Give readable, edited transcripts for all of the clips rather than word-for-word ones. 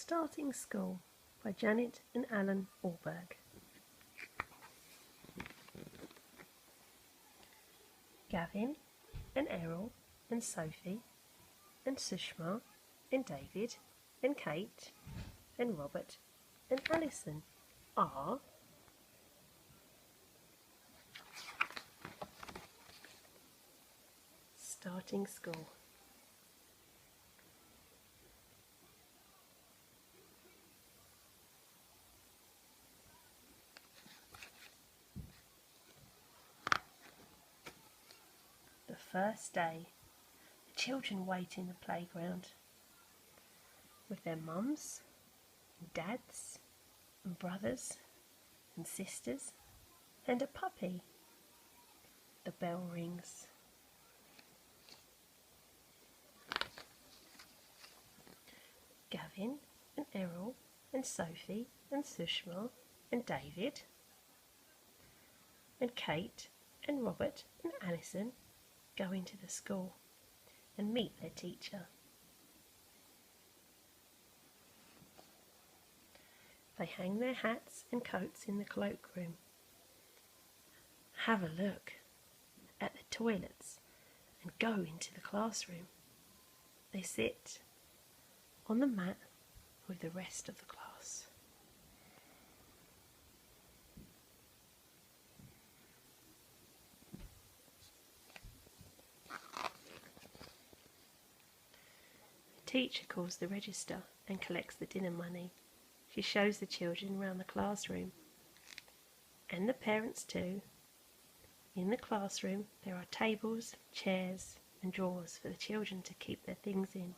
Starting School by Janet and Alan Allberg. Gavin and Errol and Sophie and Sushma and David and Kate and Robert and Alison are starting school. The first day, the children wait in the playground with their mums and dads and brothers and sisters and a puppy. The bell rings. Gavin and Errol and Sophie and Sushma and David and Kate and Robert and Alison go into the school and meet their teacher. They hang their hats and coats in the cloakroom. Have a look at the toilets and go into the classroom. They sit on the mat with the rest of the class. The teacher calls the register and collects the dinner money. She shows the children around the classroom, and the parents too. In the classroom there are tables, chairs and drawers for the children to keep their things in.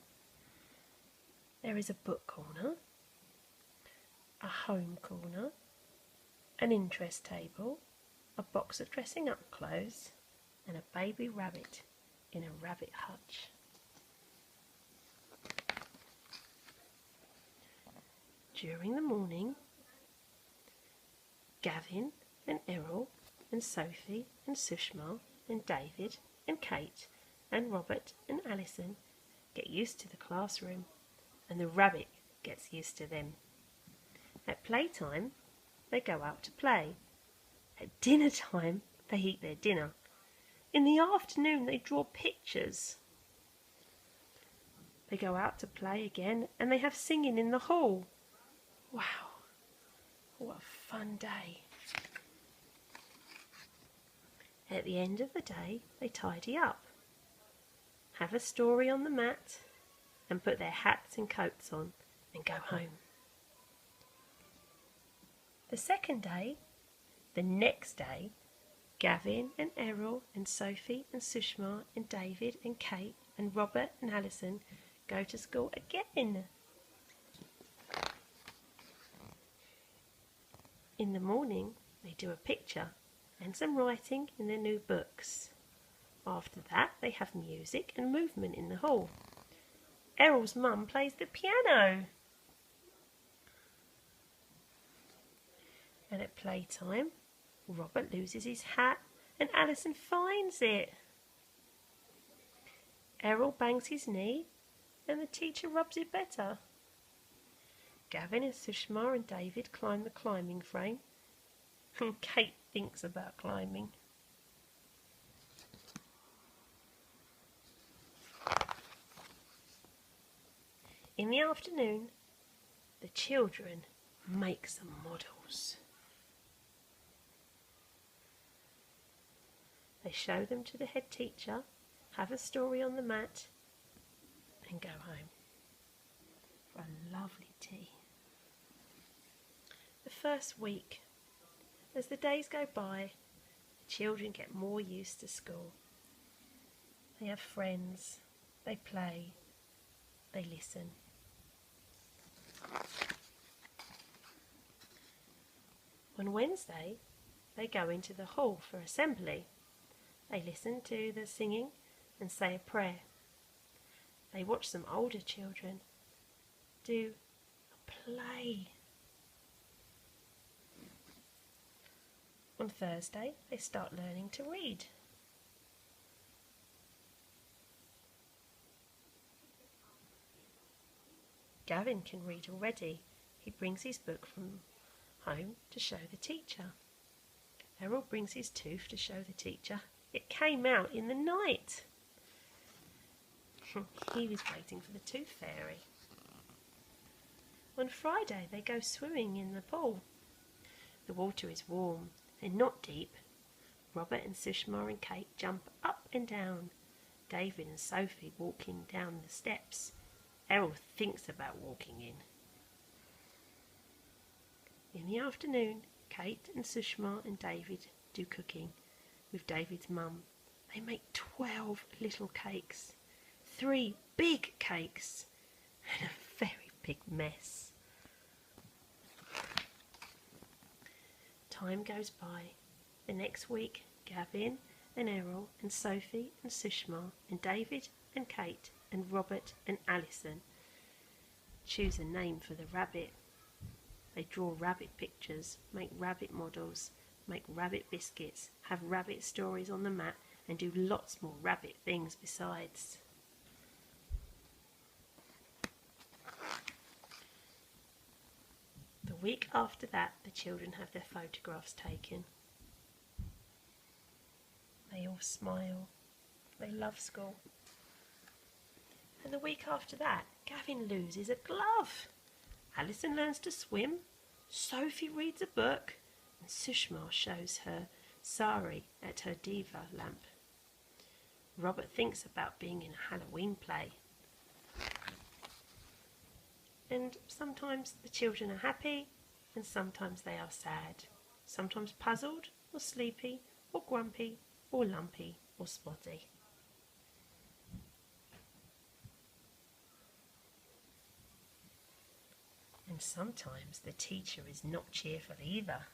There is a book corner, a home corner, an interest table, a box of dressing up clothes and a baby rabbit in a rabbit hutch. During the morning, Gavin and Errol and Sophie and Sushma and David and Kate and Robert and Alison get used to the classroom, and the rabbit gets used to them. At playtime, they go out to play. At dinner time, they eat their dinner. In the afternoon, they draw pictures. They go out to play again, and they have singing in the hall. Wow, what a fun day. At the end of the day, they tidy up, have a story on the mat, and put their hats and coats on and go home. The second day, the next day, Gavin and Errol and Sophie and Sushma and David and Kate and Robert and Alison go to school again. In the morning, they do a picture and some writing in their new books. After that, they have music and movement in the hall. Errol's mum plays the piano. And at playtime, Robert loses his hat and Alison finds it. Errol bangs his knee and the teacher rubs it better. Gavin and Sushma and David climb the climbing frame, and Kate thinks about climbing. In the afternoon, the children make some models. They show them to the head teacher, have a story on the mat, and go home for a lovely tea. The first week, as the days go by, the children get more used to school. They have friends, they play, they listen. On Wednesday, they go into the hall for assembly. They listen to the singing and say a prayer. They watch some older children do a play. On Thursday, they start learning to read. Gavin can read already. He brings his book from home to show the teacher. Errol brings his tooth to show the teacher. It came out in the night. He was waiting for the tooth fairy. On Friday they go swimming in the pool. The water is warm and not deep. Robert and Sushma and Kate jump up and down. David and Sophie walking down the steps. Errol thinks about walking in. In the afternoon, Kate and Sushma and David do cooking with David's mum. They make 12 little cakes, 3 big cakes, and a very big mess. Time goes by. The next week, Gavin and Errol and Sophie and Sushma and David and Kate and Robert and Alison choose a name for the rabbit. They draw rabbit pictures, make rabbit models, make rabbit biscuits, have rabbit stories on the mat, and do lots more rabbit things besides. The week after that, the children have their photographs taken. They all smile. They love school. And the week after that, Gavin loses a glove. Alison learns to swim. Sophie reads a book. And Sushma shows her sari at her diva lamp. Robert thinks about being in a Halloween play. And sometimes the children are happy and sometimes they are sad. Sometimes puzzled or sleepy or grumpy or lumpy or spotty. And sometimes the teacher is not cheerful either.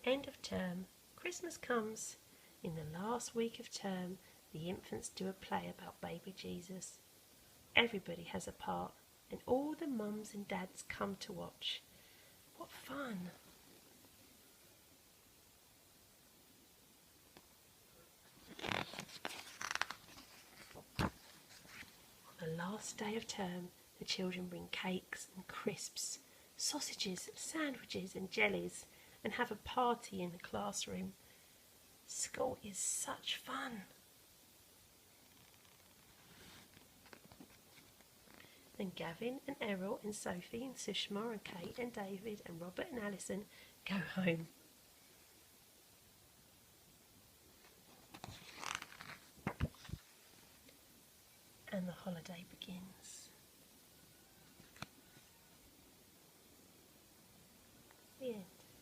End of term. Christmas comes. In the last week of term, the infants do a play about baby Jesus. Everybody has a part, and all the mums and dads come to watch. What fun! On the last day of term, the children bring cakes and crisps, sausages, sandwiches and jellies, and have a party in the classroom. School is such fun. Then Gavin and Errol and Sophie and Sushma and Kate and David and Robert and Alison go home. And the holiday begins.